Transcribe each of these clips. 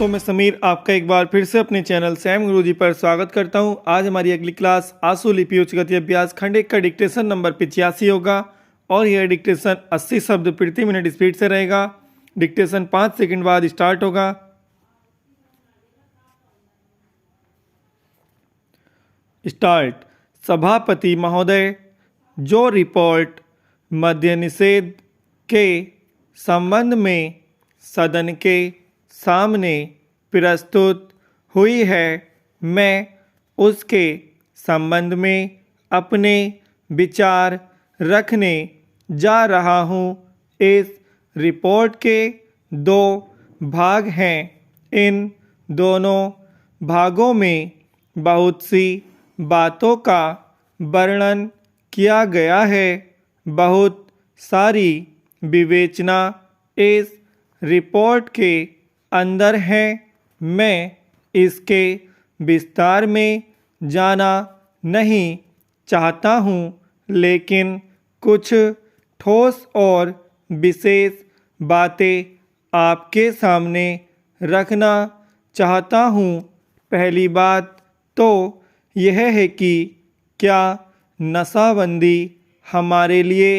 दोस्तों, मैं समीर आपका एक बार फिर से अपने चैनल सैम गुरुजी पर स्वागत करता हूं। आज हमारी अगली क्लास आंसू लिपि उच्च गति अभ्यास खंड 1 का डिक्टेशन नंबर 85 होगा और यह डिक्टेशन 80 शब्द प्रति मिनट स्पीड से रहेगा। डिक्टेशन 5 सेकंड बाद स्टार्ट होगा। स्टार्ट। सभापति महोदय, जो रिपोर्ट मद्य निषेध के संबंध में सदन के सामने प्रस्तुत हुई है, मैं उसके संबंध में अपने विचार रखने जा रहा हूँ। इस रिपोर्ट के दो भाग हैं। इन दोनों भागों में बहुत सी बातों का वर्णन किया गया है। बहुत सारी विवेचना इस रिपोर्ट के अंदर है। मैं इसके विस्तार में जाना नहीं चाहता हूँ, लेकिन कुछ ठोस और विशेष बातें आपके सामने रखना चाहता हूँ। पहली बात तो यह है कि क्या नशाबंदी हमारे लिए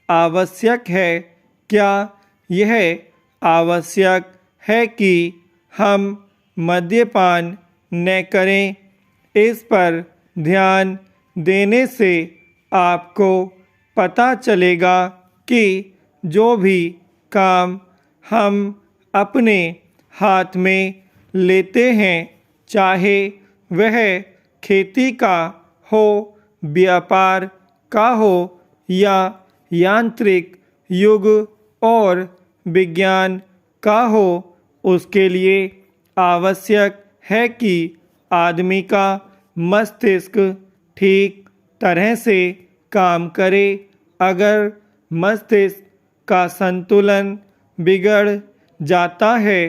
आवश्यक है? क्या यह आवश्यक है कि हम मद्यपान न करें? इस पर ध्यान देने से आपको पता चलेगा कि जो भी काम हम अपने हाथ में लेते हैं, चाहे वह खेती का हो, व्यापार का हो या यांत्रिक युग और विज्ञान का हो, उसके लिए आवश्यक है कि आदमी का मस्तिष्क ठीक तरह से काम करे। अगर मस्तिष्क का संतुलन बिगड़ जाता है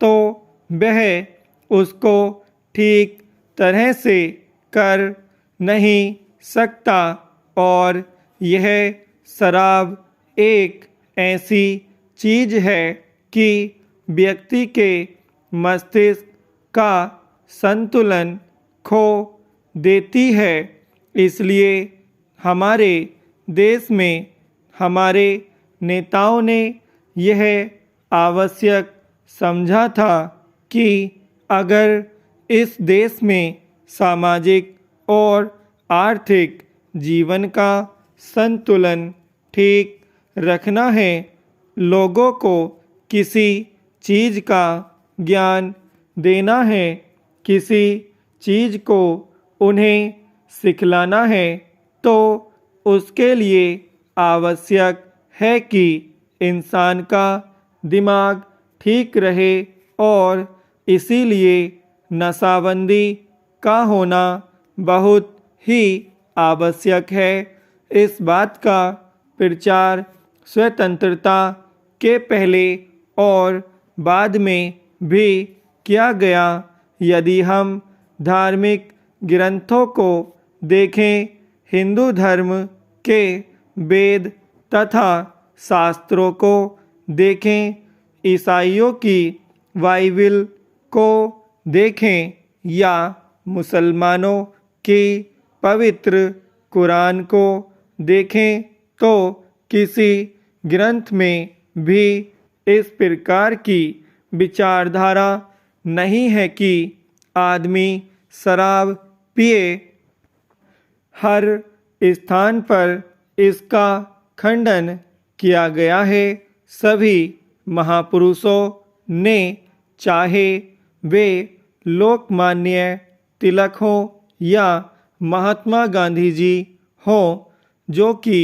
तो वह उसको ठीक तरह से कर नहीं सकता। और यह शराब एक ऐसी चीज़ है कि व्यक्ति के मस्तिष्क का संतुलन खो देती है। इसलिए हमारे देश में हमारे नेताओं ने यह आवश्यक समझा था कि अगर इस देश में सामाजिक और आर्थिक जीवन का संतुलन ठीक रखना है, लोगों को किसी चीज़ का ज्ञान देना है, किसी चीज़ को उन्हें सिखलाना है, तो उसके लिए आवश्यक है कि इंसान का दिमाग ठीक रहे। और इसीलिए नशाबंदी का होना बहुत ही आवश्यक है। इस बात का प्रचार स्वतंत्रता के पहले और बाद में भी किया गया। यदि हम धार्मिक ग्रंथों को देखें, हिंदू धर्म के वेद तथा शास्त्रों को देखें, ईसाइयों की बाइबिल को देखें या मुसलमानों की पवित्र कुरान को देखें, तो किसी ग्रंथ में भी इस प्रकार की विचारधारा नहीं है कि आदमी शराब पिए। हर स्थान पर इसका खंडन किया गया है। सभी महापुरुषों ने, चाहे वे लोकमान्य तिलक हों या महात्मा गांधी जी हों, जो कि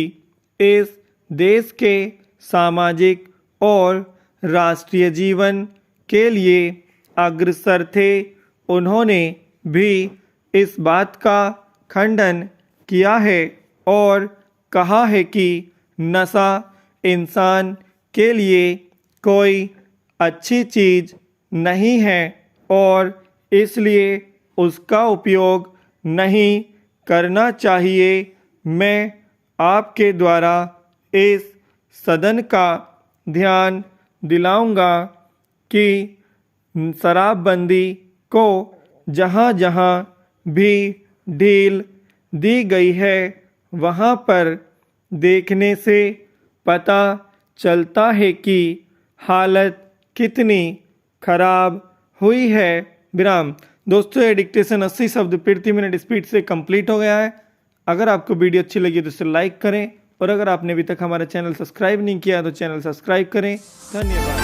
इस देश के सामाजिक और राष्ट्रीय जीवन के लिए अग्रसर थे, उन्होंने भी इस बात का खंडन किया है और कहा है कि नशा इंसान के लिए कोई अच्छी चीज़ नहीं है और इसलिए उसका उपयोग नहीं करना चाहिए। मैं आपके द्वारा इस सदन का ध्यान दिलाऊंगा कि शराबबंदी को जहाँ जहाँ भी ढील दी गई है वहाँ पर देखने से पता चलता है कि हालत कितनी खराब हुई है। विराम। दोस्तों ये डिक्टेशन 80 शब्द प्रति मिनट स्पीड से कंप्लीट हो गया है। अगर आपको वीडियो अच्छी लगी तो इसे लाइक करें और अगर आपने अभी तक हमारा चैनल सब्सक्राइब नहीं किया तो चैनल सब्सक्राइब करें। धन्यवाद।